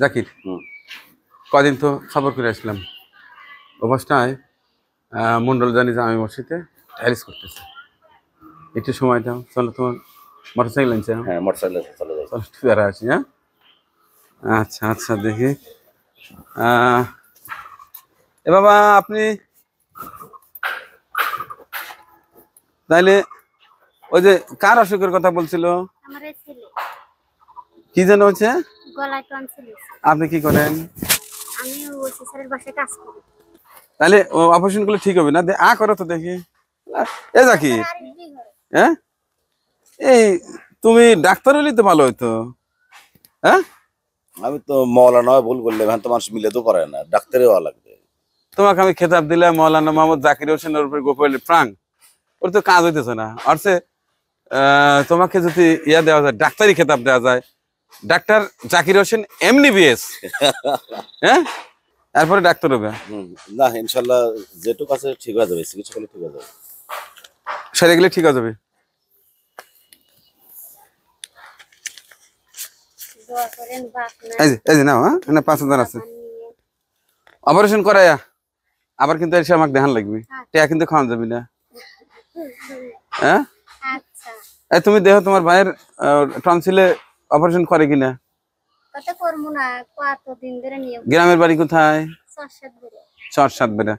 জাকির, কদিন তো খবর করে আসলাম অবস্থায় মন্ডল জানি যে আমি মসজিদে টাইলস করতেছে। একটু সময় দাও, চলো তোমার মোটরসাইকেল আনছে। হ্যাঁ, মোটরসাইকেল চলে যাই। চলো একটু বেড়া আছি। হ্যাঁ, আচ্ছা আচ্ছা, দেখি। এ বাবা, আপনি তাইলে ওই যে কার অসুখের কথা বলছিল, কি যেন হচ্ছে? আপনি কি করেন? তাহলে ও অপারেশন করলে ঠিক হবে না? করো তো দেখি। এ জাকির, হ্যাঁ, এই তুমি ডাক্তার হলেই তো ভালো হইতো। হ্যাঁ, আমি তো মৌলানা ভুল করলে এখন তো মানুষ মিলে তো পারে না, ডাক্তারই হওয়া লাগবে। তোমাকে আমি খেতাব দিলাম মৌলানা মোহাম্মদ জাকির হোসেনের উপরে গোপাল প্রাং, ওর তো কাজ হইতেছে না। আর তোমাকে যদি ইয়া দেওয়া যায়, ডাক্তারি খেতাব দেওয়া যায়, ডাক্তার জাকির হোসেন MBBS, হ্যাঁ, এরপরে ডাক্তার হবে। না, ইনশাল্লাহ যেটুকু আছে ঠিক হয়ে যাবে, চিকিৎসা করলে ঠিক হয়ে যাবে, সেরে গেলে ঠিক হয়ে যাবে। এই যে নাও, হ্যাঁ, 5,000 আছে। অপারেশন করাইয়া আবার কিন্তু এসে আমাকে দেখান লাগবে, টিয়া কিন্তু খাওয়ান যাবি না। হ্যাঁ, এই তুমি দেখো তোমার ভাইয়ের টনসিলে অপারেশন করে কিনা। গ্রামের বাড়ি কোথায়? চরসাদ বেড়া।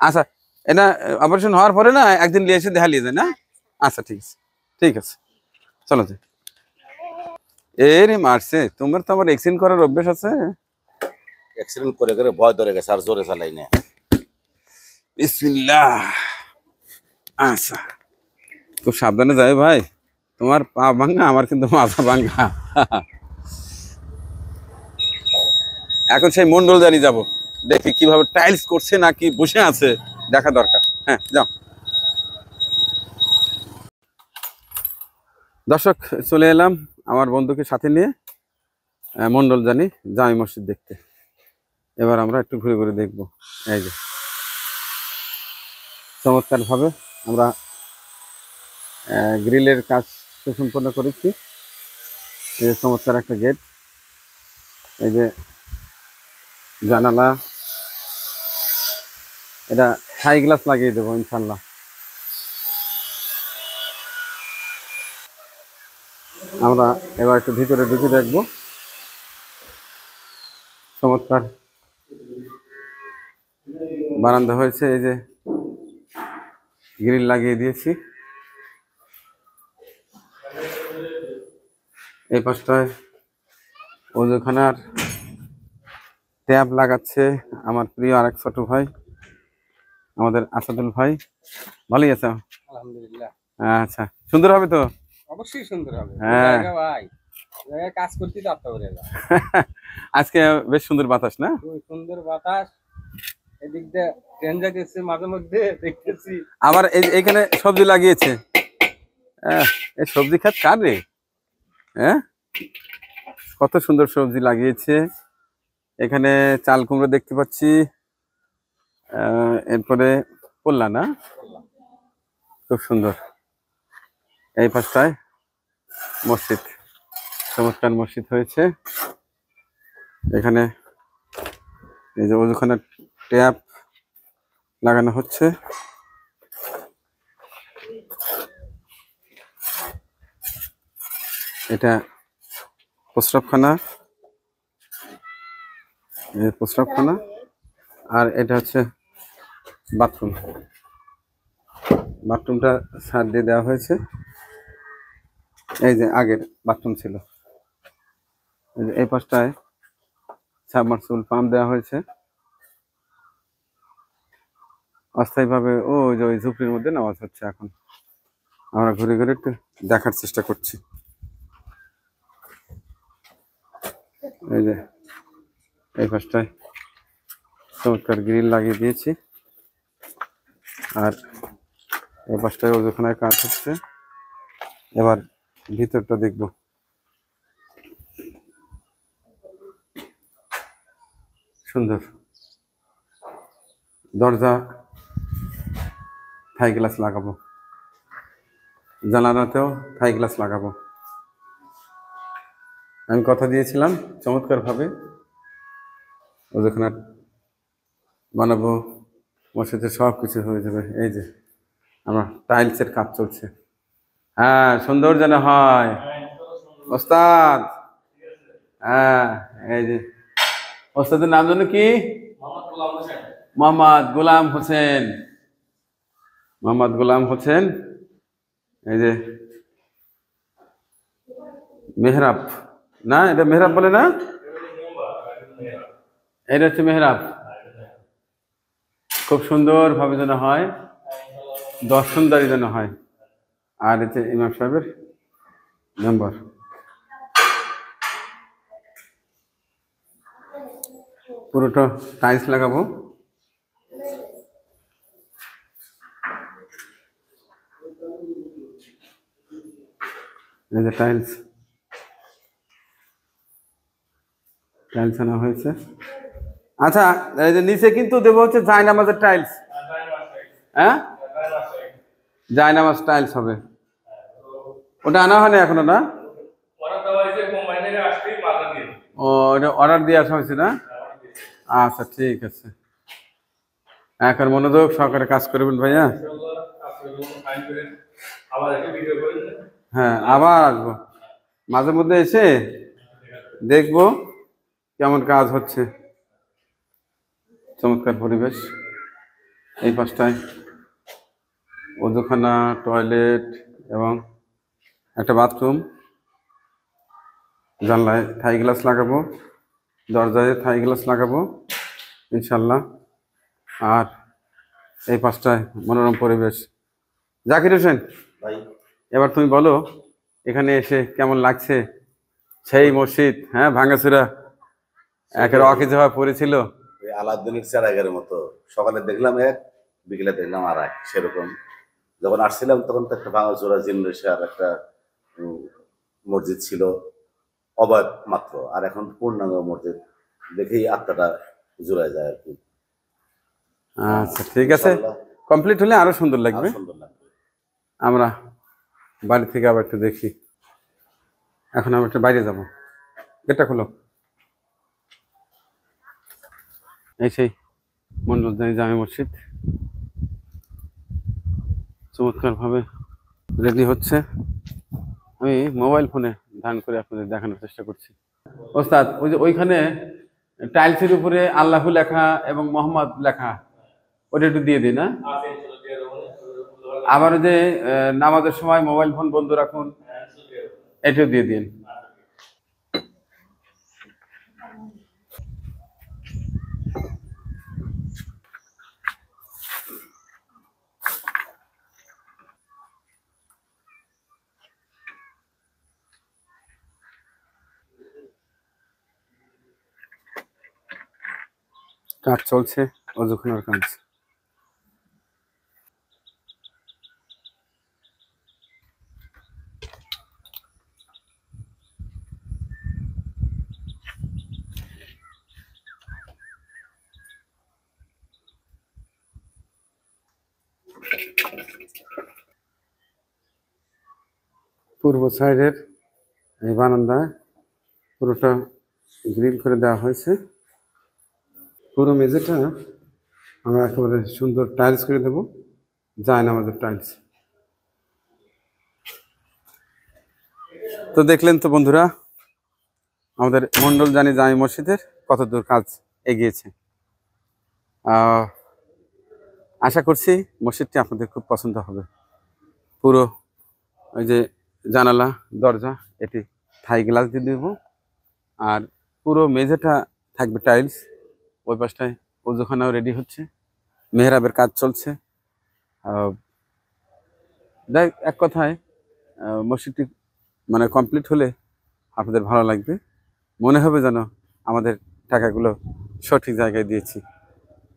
আচ্ছা, এটা অপারেশন হওয়ার পরে না একদিন নিয়ে এসে দেখা নিয়ে যায় না? আচ্ছা, ঠিক আছে, ঠিক আছে, চলো যাই। রে মারছে, তোমার তো আমার অ্যাক্সিডেন্ট করার অভ্যাস আছে। অ্যাক্সিডেন্ট করে করে ভয় ধরে গেছে, আর জোরে চালাই না। বিসমিল্লাহ। আচ্ছা, খুব সাবধানে যাবে ভাই, তোমার পা ভাঙ্গা, আমার কিন্তু মাথা ভাঙ্গা। এখন সেই মন্ডল জানি যাব, দেখি কিভাবে টাইলস করছে নাকি বসে আছে, দেখা দরকার। হ্যাঁ, যাও। দর্শক, চলে এলাম আমার বন্ধুকে সাথে নিয়ে মন্ডল জানি জামি মসজিদ দেখতে। এবার আমরা একটু ঘুরে ঘুরে দেখবো। এই যে চমৎকার ভাবে আমরা গ্রিলের কাজ সম্পন্ন করেছি। এই যে চমৎকার একটা গেট, এই যে জানালা, এটা হাই গ্লাস লাগিয়ে দেবো ইনশাল্লাহ। আমরা এবার একটু ভিতরে ঢুকে দেখবো। চমৎকার বারান্দা হয়েছে, এই যে গ্রিল লাগিয়ে দিয়েছি। এই পাশটায় ওজুখানার ট্যাপ লাগাচ্ছে আমার প্রিয় আরেক ছোট ভাই, আমাদের আসাদুল ভাই। ভালোই আছে? আলহামদুলিল্লাহ। আচ্ছা, সুন্দর হবে তো? অবশ্যই সুন্দর হবে। হ্যাঁ ভাই, কাজ করতে যাত্রা করে না। আজকে বেশ সুন্দর বাতাস না? সুন্দর বাতাস, এদিক দিয়ে ট্রেন যাইতেছে, মাঝে মধ্যে দেখতেছি। আবার এইখানে সবজি লাগিয়েছে। এই সবজি খাত কার রে? হ্যাঁ, কত সুন্দর সবজি লাগিয়েছে। এখানে চাল কুমড়ো দেখতে পাচ্ছি, এরপরে পড়লা না, খুব সুন্দর। এই পাশটায় মসজিদ, চমৎকার মসজিদ হয়েছে। এখানে এই যে ওখানে ট্যাপ লাগানো হচ্ছে। এটা প্রস্রাবখানা, প্রস্রাবখানা, আর এটা হচ্ছে বাথরুম। বাথরুমটা ছাদ দিয়ে দেওয়া হয়েছে। এই যে আগের বাথরুম ছিল, এই পাশটায় সাবমার্সিবল পাম্প দেওয়া হয়েছে অস্থায়ীভাবে। ওই যে ওই ঝুপড়ির মধ্যে নামাজ হচ্ছে। এখন আমরা ঘুরে ঘুরে একটু দেখার চেষ্টা করছি। এই যে এই পাশটায় চমৎকার গ্রিল লাগিয়ে দিয়েছি, আর এই পাশটায় ওজুখানায় কাজ হচ্ছে। এবার ভিতরটা দেখব। সুন্দর দরজা, থাই গ্লাস লাগাবো, জানালাতেও থাই গ্লাস লাগাবো। আমি কথা দিয়েছিলাম চমৎকারভাবে ওখানে বানাবো, মসজিদে সব কিছু হয়ে যাবে। এই যে আমার টাইলসের কাজ চলছে, হ্যাঁ সুন্দর যেন হয় ওস্তাদ। হ্যাঁ এই যে ওস্তাদের নাম যেন কি? মোহাম্মদ গোলাম হোসেন। মোহাম্মদ গোলাম হোসেন। এই যে মেহরাব, না এটা মেহরাব বলে না, এটা হচ্ছে মেহরাব। খুব সুন্দর ভাবে যেন হয়, দর্শনদারি যেন হয়। আর এতে ইমাম সাহেবের মেম্বার। পুরোটা টাইলস লাগাবো। এই যে টাইলস টাইলস আনা হয়েছে। আচ্ছা এই যে নিচে কিন্তু দেবো হচ্ছে জায়নামাজের টাইলস। হ্যাঁ জায়নামাজ টাইলস হবে, ওটা আনা হয়নি এখনো না? ও এটা অর্ডার দিয়ে আসা হয়েছে না? আচ্ছা ঠিক আছে, এখন মনোযোগ সহকারে কাজ করবেন ভাইয়া। হ্যাঁ আবার আসবো, মাঝে মধ্যে এসে দেখবো কেমন কাজ হচ্ছে। চমৎকার পরিবেশ। এই পাশটায় ওজুখানা, টয়লেট এবং একটা বাথরুম। জানলায় থাই গ্লাস লাগাবো, দরজায় থাই গ্লাস লাগাবো ইনশাল্লাহ। আর এই পাশটায় মনোরম পরিবেশ। জাকির হোসেন ভাই এবার তুমি বলো এখানে এসে কেমন লাগছে? সেই মসজিদ, হ্যাঁ ভাঙাচুরা একের অকেজো হয়ে পড়েছিল। ওই আলাউদ্দিনের চারাগারের মতো, সকালে দেখলাম এক, বিকেলে দেখলাম আর এক, সেরকম। যখন আসছিলাম তখন তো একটা ভাঙাচোরা জিমনেশিয়ার একটা মসজিদ ছিল, অবাক মাত্র। আর এখন পূর্ণাঙ্গ মসজিদ, দেখেই আত্মাটা জুড়ায় যায় আর কি। আচ্ছা ঠিক আছে, কমপ্লিট হলে আরো সুন্দর লাগবে। সুন্দর লাগবে। আমরা বাড়ি থেকে আবার একটু দেখি। এখন আমরা একটু বাইরে যাব, গেটটা খোলো। এই সেই মন্ডলদানি জামে মসজিদ চমৎকার ভাবে রেডি হচ্ছে। আমি মোবাইল ফোনে ধারণ করে আপনাদের দেখানোর চেষ্টা করছি। ওস্তাদ ওই যে ওইখানে টাইলসের উপরে আল্লাহু লেখা এবং মোহাম্মদ লেখা, ওটা একটু দিয়ে দিন। না আবার যে নামাজের সময় মোবাইল ফোন বন্ধ রাখুন, এটাও দিয়ে দিন। কাজ চলছে, অযুখানার কাজ। পূর্ব সাইডের এই বারান্দায় পুরোটা গ্রিল করে দেওয়া হয়েছে। পুরো মেঝেটা আমরা একেবারে সুন্দর টাইলস করে দেবো, জায়নামাজের টাইলস। তো দেখলেন তো বন্ধুরা আমাদের মন্ডলজানি জামি মসজিদের কত দূর কাজ এগিয়েছে। আশা করছি মসজিদটি আপনাদের খুব পছন্দ হবে। পুরো ওই যে জানালা, দরজা, এটি থাই গ্লাস দিয়ে দেব। আর পুরো মেঝেটা থাকবে টাইলস। ওই পাশটায় ওজুখানাও রেডি হচ্ছে, মেহরাবের কাজ চলছে। যাই এক কথায় মসজিদটি মানে কমপ্লিট হলে আপনাদের ভালো লাগবে, মনে হবে যেন আমাদের টাকাগুলো সঠিক জায়গায় দিয়েছি।